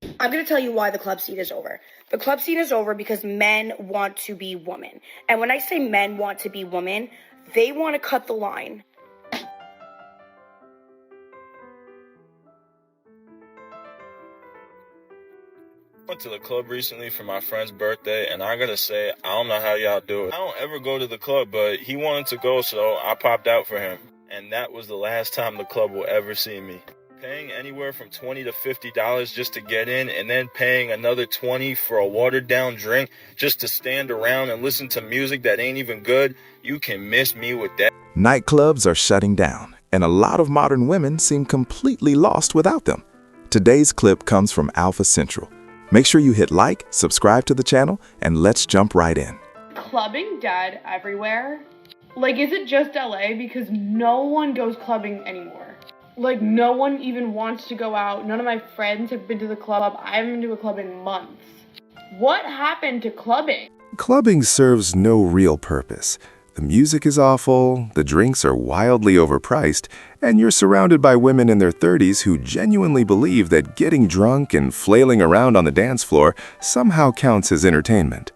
I'm going to tell you why the club scene is over. The club scene is over because men want to be women. And when I say men want to be women, they want to cut the line. Went to the club recently for my friend's birthday, and I gotta say, I don't know how y'all do it. I don't ever go to the club, but he wanted to go, so I popped out for him. And that was the last time the club will ever see me. Paying anywhere from $20 to $50 just to get in, and then paying another $20 for a watered down drink just to stand around and listen to music that ain't even good, you can miss me with that. Nightclubs are shutting down, and a lot of modern women seem completely lost without them. Today's clip comes from Alpha Central. Make sure you hit like, subscribe to the channel, and let's jump right in. Clubbing dead everywhere? Like, is it just LA? Because no one goes clubbing anymore. Like, no one even wants to go out. None of my friends have been to the club. I haven't been to a club in months. What happened to clubbing? Clubbing serves no real purpose. The music is awful, the drinks are wildly overpriced, and you're surrounded by women in their 30s who genuinely believe that getting drunk and flailing around on the dance floor somehow counts as entertainment.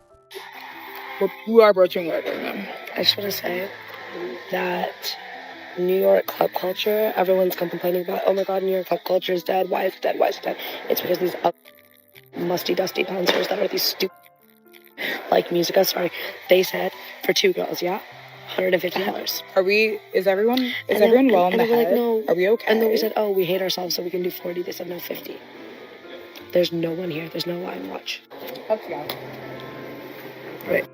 We are approaching work. I just want to say that New York club culture, everyone's complaining about, oh my god, New York club culture is dead. Why is it dead? Why is it dead? It's because these musty, dusty bouncers that are these stupid, like Musica, sorry, they said for two girls, yeah? $150. Is everyone well in the head? Like, no. Are we okay? And then we said, oh, we hate ourselves, so we can do 40. They said, no, 50. There's no one here. There's no line watch. Okay. Right.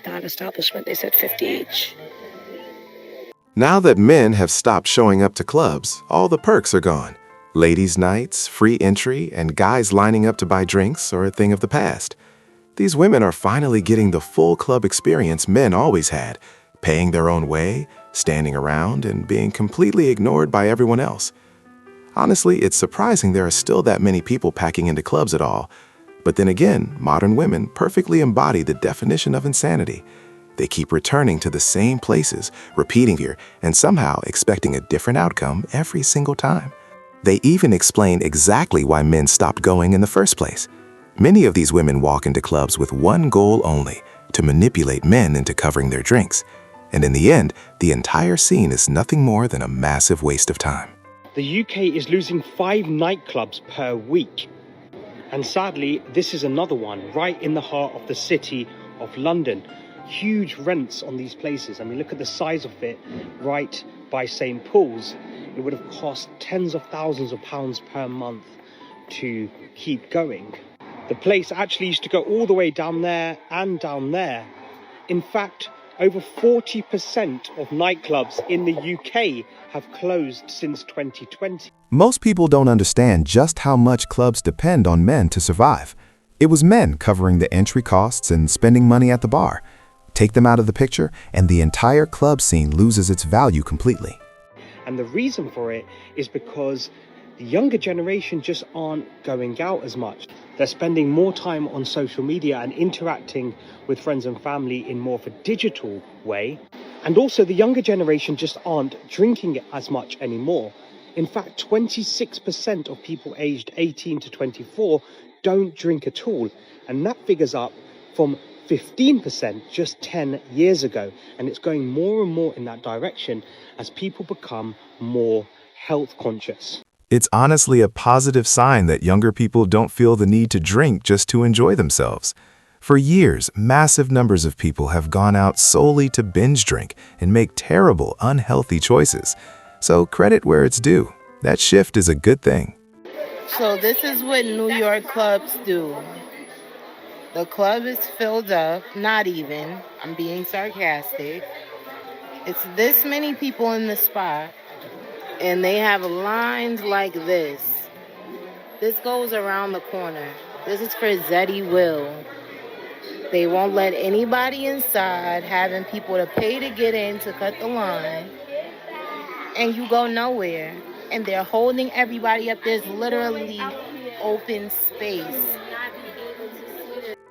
That establishment, they said 50 each. Now that men have stopped showing up to clubs, all the perks are gone. Ladies' nights, free entry, and guys lining up to buy drinks are a thing of the past. These women are finally getting the full club experience men always had, paying their own way, standing around, and being completely ignored by everyone else. Honestly, it's surprising there are still that many people packing into clubs at all. But then again, modern women perfectly embody the definition of insanity. They keep returning to the same places, repeating here, and somehow expecting a different outcome every single time. They even explain exactly why men stopped going in the first place. Many of these women walk into clubs with one goal only, to manipulate men into covering their drinks. And in the end, the entire scene is nothing more than a massive waste of time. The UK is losing 5 nightclubs per week. And sadly, this is another one right in the heart of the city of London. Huge rents on these places. I mean, look at the size of it right by St. Paul's. It would have cost tens of thousands of pounds per month to keep going. The place actually used to go all the way down there and down there. In fact, over 40% of nightclubs in the UK have closed since 2020. Most people don't understand just how much clubs depend on men to survive. It was men covering the entry costs and spending money at the bar. Take them out of the picture, and the entire club scene loses its value completely. And the reason for it is because the younger generation just aren't going out as much. They're spending more time on social media and interacting with friends and family in more of a digital way. And also the younger generation just aren't drinking as much anymore. In fact, 26% of people aged 18 to 24 don't drink at all. And that figures up from 15% just 10 years ago. And it's going more and more in that direction as people become more health conscious. It's honestly a positive sign that younger people don't feel the need to drink just to enjoy themselves. For years, massive numbers of people have gone out solely to binge drink and make terrible, unhealthy choices. So credit where it's due. That shift is a good thing. So this is what New York clubs do. The club is filled up, not even, I'm being sarcastic. It's this many people in the spot, and they have lines like this. This goes around the corner. This is for Zeddy Will. They won't let anybody inside, having people to pay to get in to cut the line. And you go nowhere. And they're holding everybody up. There's literally open space.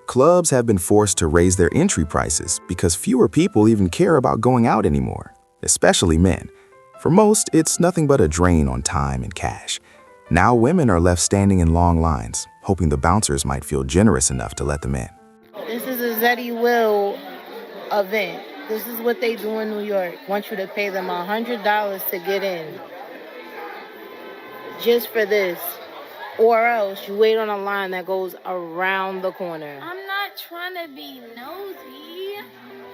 Clubs have been forced to raise their entry prices because fewer people even care about going out anymore, especially men. For most, it's nothing but a drain on time and cash. Now women are left standing in long lines, hoping the bouncers might feel generous enough to let them in. This is a Zeddy Will event. This is what they do in New York. Want you to pay them $100 to get in. Just for this. Or else you wait on a line that goes around the corner. I'm not trying to be nosy.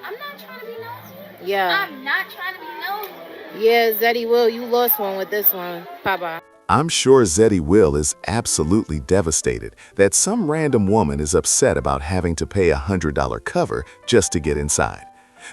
I'm not trying to be nosy. Yeah. I'm not trying to be nosy. Yeah, Zeddy Will, you lost one with this one. Bye-bye. I'm sure Zeddy Will is absolutely devastated that some random woman is upset about having to pay a $100 cover just to get inside.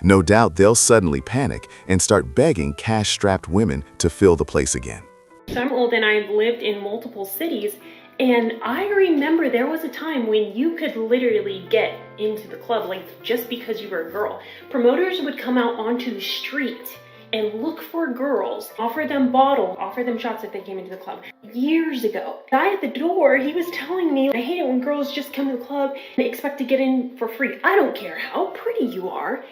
No doubt they'll suddenly panic and start begging cash-strapped women to fill the place again. So I'm old and I've lived in multiple cities, and I remember there was a time when you could literally get into the club like just because you were a girl. Promoters would come out onto the street and look for girls, offer them bottles, offer them shots if they came into the club. Years ago, the guy at the door, he was telling me, I hate it when girls just come to the club and expect to get in for free. I don't care how pretty you are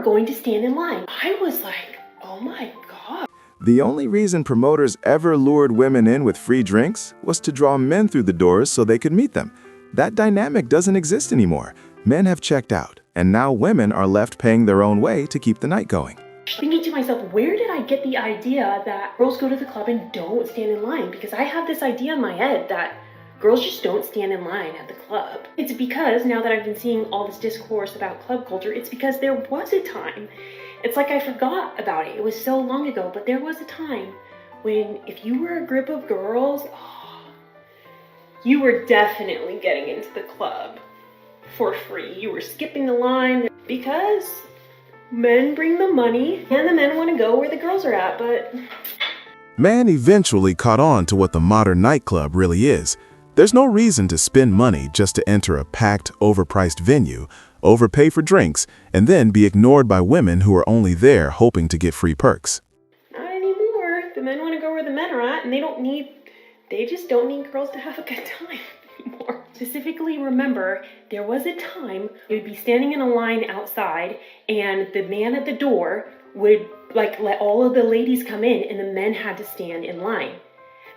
going to stand in line. I was like, oh my God. The only reason promoters ever lured women in with free drinks was to draw men through the doors so they could meet them. That dynamic doesn't exist anymore. Men have checked out, and now women are left paying their own way to keep the night going. Thinking to myself, where did I get the idea that girls go to the club and don't stand in line? Because I have this idea in my head that girls just don't stand in line at the club. It's because now that I've been seeing all this discourse about club culture, it's because there was a time. It's like I forgot about it. It was so long ago, but there was a time when if you were a group of girls, you were definitely getting into the club for free. You were skipping the line because men bring the money and the men want to go where the girls are at, but... Man eventually caught on to what the modern nightclub really is. There's no reason to spend money just to enter a packed, overpriced venue, overpay for drinks, and then be ignored by women who are only there hoping to get free perks. Not anymore. The men want to go where the men are at, and they just don't need girls to have a good time anymore. Specifically, remember, there was a time you'd be standing in a line outside, and the man at the door would let all of the ladies come in, and the men had to stand in line.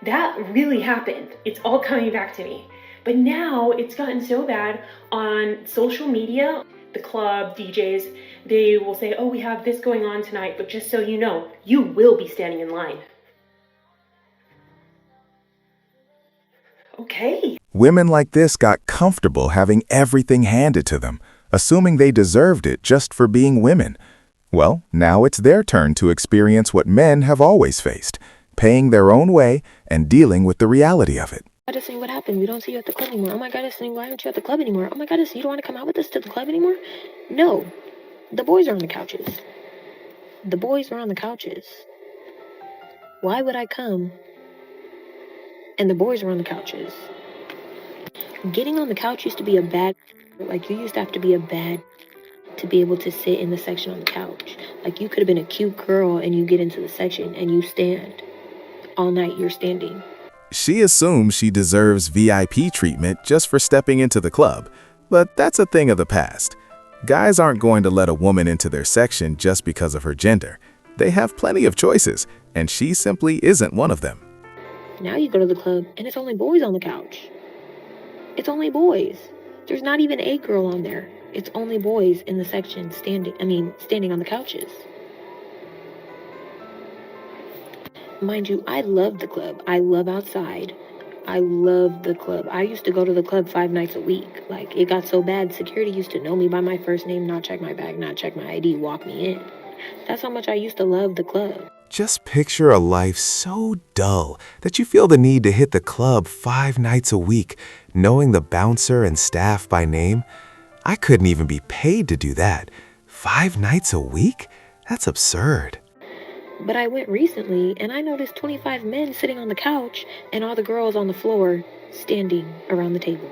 That really happened. It's all coming back to me. But now it's gotten so bad on social media, the club, DJs, they will say, oh, we have this going on tonight, but just so you know, you will be standing in line. Okay. Women like this got comfortable having everything handed to them, assuming they deserved it just for being women. Well, now it's their turn to experience what men have always faced, paying their own way and dealing with the reality of it. I just think, what happened? We don't see you at the club anymore. Oh my God, why aren't you at the club anymore? Oh my God, you don't want to come out with us to the club anymore? No. The boys are on the couches. The boys are on the couches. Why would I come? And the boys are on the couches. Getting on the couch used to be a bad, you used to have to be a bad to be able to sit in the section on the couch. You could have been a cute girl and you get into the section and you stand. All night you're standing. She assumes she deserves VIP treatment just for stepping into the club, but that's a thing of the past. Guys aren't going to let a woman into their section just because of her gender. They have plenty of choices, and she simply isn't one of them. Now you go to the club and it's only boys on the couch. It's only boys. There's not even a girl on there. It's only boys in the section standing on the couches. Mind you, I love the club. I love outside. I love the club. I used to go to the club 5 nights a week. It got so bad, security used to know me by my first name, not check my bag, not check my ID, walk me in. That's how much I used to love the club. Just picture a life so dull that you feel the need to hit the club 5 nights a week, knowing the bouncer and staff by name. I couldn't even be paid to do that. 5 nights a week? That's absurd. But I went recently and I noticed 25 men sitting on the couch and all the girls on the floor standing around the table.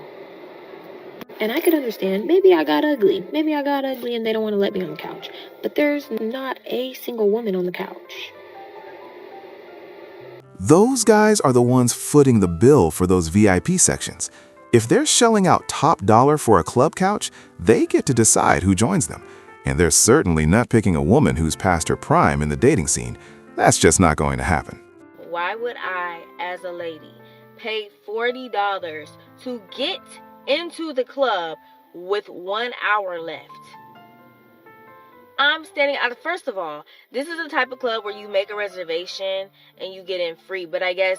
And I could understand, maybe I got ugly. Maybe I got ugly and they don't want to let me on the couch. But there's not a single woman on the couch. Those guys are the ones footing the bill for those VIP sections. If they're shelling out top dollar for a club couch, they get to decide who joins them. And they're certainly not picking a woman who's past her prime in the dating scene. That's just not going to happen. Why would I, as a lady, pay $40 to get into the club with 1 hour left? I'm standing out. First of all, this is the type of club where you make a reservation and you get in free. But I guess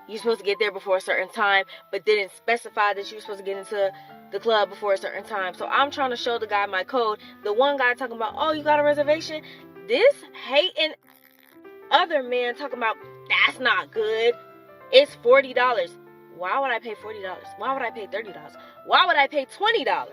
you're supposed to get there before a certain time, but didn't specify that you're supposed to get into the club before a certain time. So I'm trying to show the guy my code. The one guy talking about, oh, you got a reservation? This hating other man talking about, that's not good. It's $40. Why would I pay $40? Why would I pay $30? Why would I pay $20?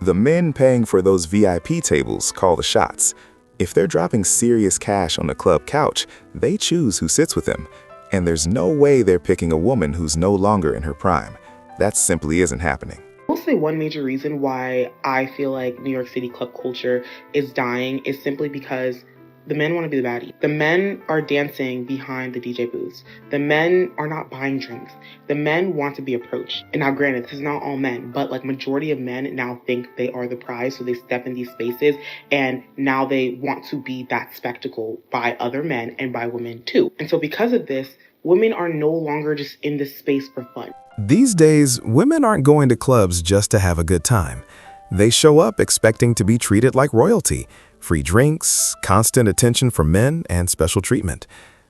The men paying for those VIP tables call the shots. If they're dropping serious cash on the club couch, they choose who sits with them. And there's no way they're picking a woman who's no longer in her prime. That simply isn't happening. I'll say one major reason why I feel like New York City club culture is dying is simply because the men want to be the baddie. The men are dancing behind the DJ booths. The men are not buying drinks. The men want to be approached. And now granted, this is not all men, but like majority of men now think they are the prize. So they step in these spaces and now they want to be that spectacle by other men and by women too. And so because of this, women are no longer just in this space for fun. These days, women aren't going to clubs just to have a good time. They show up expecting to be treated like royalty. Free drinks, constant attention from men, and special treatment.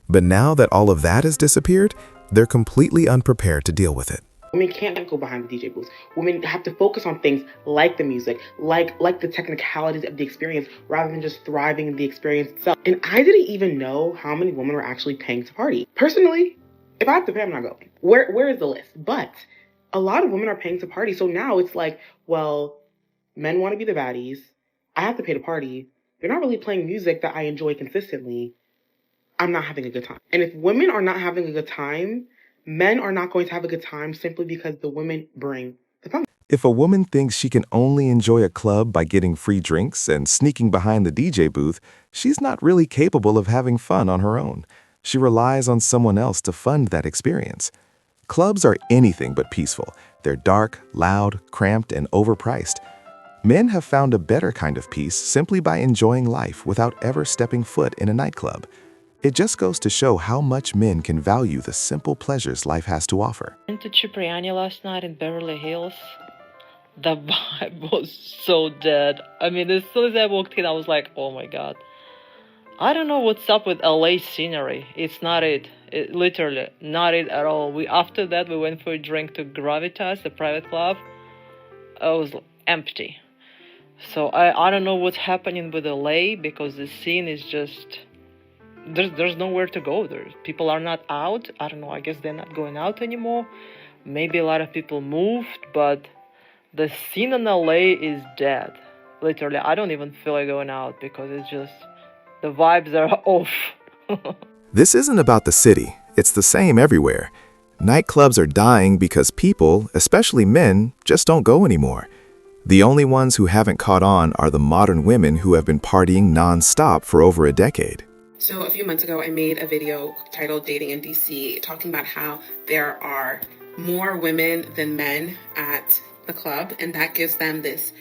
But now that all of that has disappeared, they're completely unprepared to deal with it. Women can't go behind the DJ booths. Women have to focus on things like the music, like the technicalities of the experience, rather than just thriving in the experience itself. And I didn't even know how many women were actually paying to party. Personally, if I have to pay, I'm not going. Where is the list? But a lot of women are paying to party. So now it's like, well, men want to be the baddies. I have to pay to party. They're not really playing music that I enjoy consistently. I'm not having a good time. And if women are not having a good time, men are not going to have a good time simply because the women bring the fun. If a woman thinks she can only enjoy a club by getting free drinks and sneaking behind the DJ booth, she's not really capable of having fun on her own. She relies on someone else to fund that experience. Clubs are anything but peaceful. They're dark, loud, cramped, and overpriced. Men have found a better kind of peace simply by enjoying life without ever stepping foot in a nightclub. It just goes to show how much men can value the simple pleasures life has to offer. I went to Cipriani last night in Beverly Hills. The vibe was so dead. I mean, as soon as I walked in, I was like, oh my God. I don't know what's up with LA scenery. It's not it. Literally, not it at all. After that, we went for a drink to Gravitas, the private club. It was empty. So I don't know what's happening with LA because the scene is just... There's nowhere to go. People are not out. I don't know. I guess they're not going out anymore. Maybe a lot of people moved, but the scene in LA is dead. Literally, I don't even feel like going out because it's just... the vibes are off. This isn't about the city. It's the same everywhere. Nightclubs are dying because people, especially men, just don't go anymore. The only ones who haven't caught on are the modern women who have been partying non-stop for over a decade. So a few months ago, I made a video titled Dating in DC, talking about how there are more women than men at the club, and that gives them this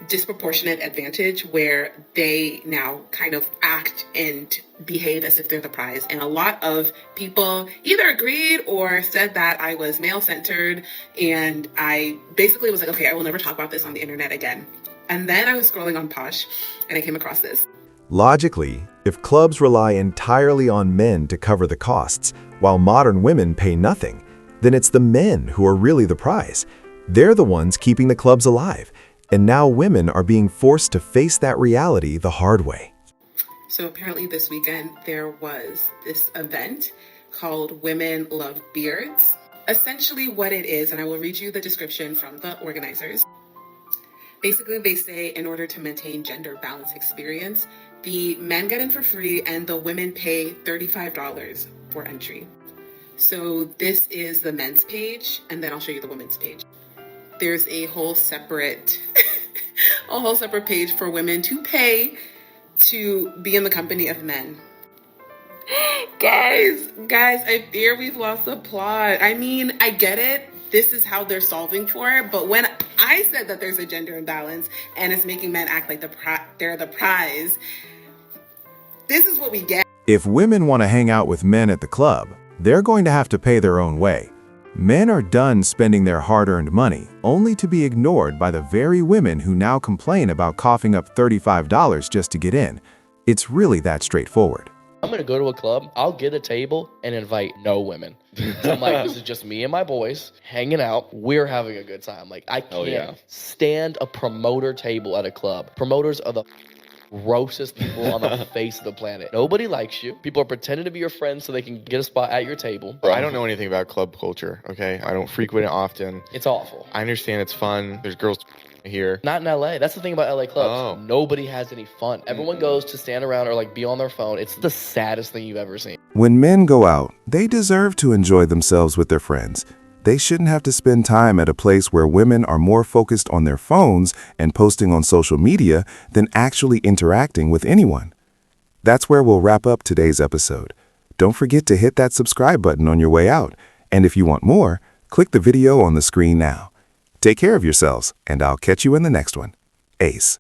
disproportionate advantage where they now kind of act and behave as if they're the prize. And a lot of people either agreed or said that I was male-centered, and I basically was like, okay, I will never talk about this on the internet again. And then I was scrolling on Posh and I came across this. Logically, if clubs rely entirely on men to cover the costs, while modern women pay nothing, then it's the men who are really the prize. They're the ones keeping the clubs alive. And now women are being forced to face that reality the hard way. So apparently this weekend there was this event called Women Love Beards. Essentially what it is, and I will read you the description from the organizers. Basically they say in order to maintain gender balance experience, the men get in for free and the women pay $35 for entry. So this is the men's page, and then I'll show you the women's page. There's a whole separate page for women to pay to be in the company of men. Guys, I fear we've lost the plot. I mean, I get it. This is how they're solving for it. But when I said that there's a gender imbalance and it's making men act like they're the prize, this is what we get. If women want to hang out with men at the club, they're going to have to pay their own way. Men are done spending their hard-earned money, only to be ignored by the very women who now complain about coughing up $35 just to get in. It's really that straightforward. I'm gonna go to a club, I'll get a table and invite no women. So I'm like, this is just me and my boys hanging out. We're having a good time. Like, I can't stand a promoter table at a club. Promoters are the grossest people on the face of the planet. Nobody likes you. People are pretending to be your friends so they can get a spot at your table. I don't know anything about club culture, okay? I don't frequent it often. It's awful. I understand it's fun. There's girls here. Not in LA. That's the thing about LA clubs. Nobody has any fun. Everyone goes to stand around or like be on their phone. It's the saddest thing you've ever seen. When men go out, they deserve to enjoy themselves with their friends. They shouldn't have to spend time at a place where women are more focused on their phones and posting on social media than actually interacting with anyone. That's where we'll wrap up today's episode. Don't forget to hit that subscribe button on your way out. And if you want more, click the video on the screen now. Take care of yourselves, and I'll catch you in the next one. Ace.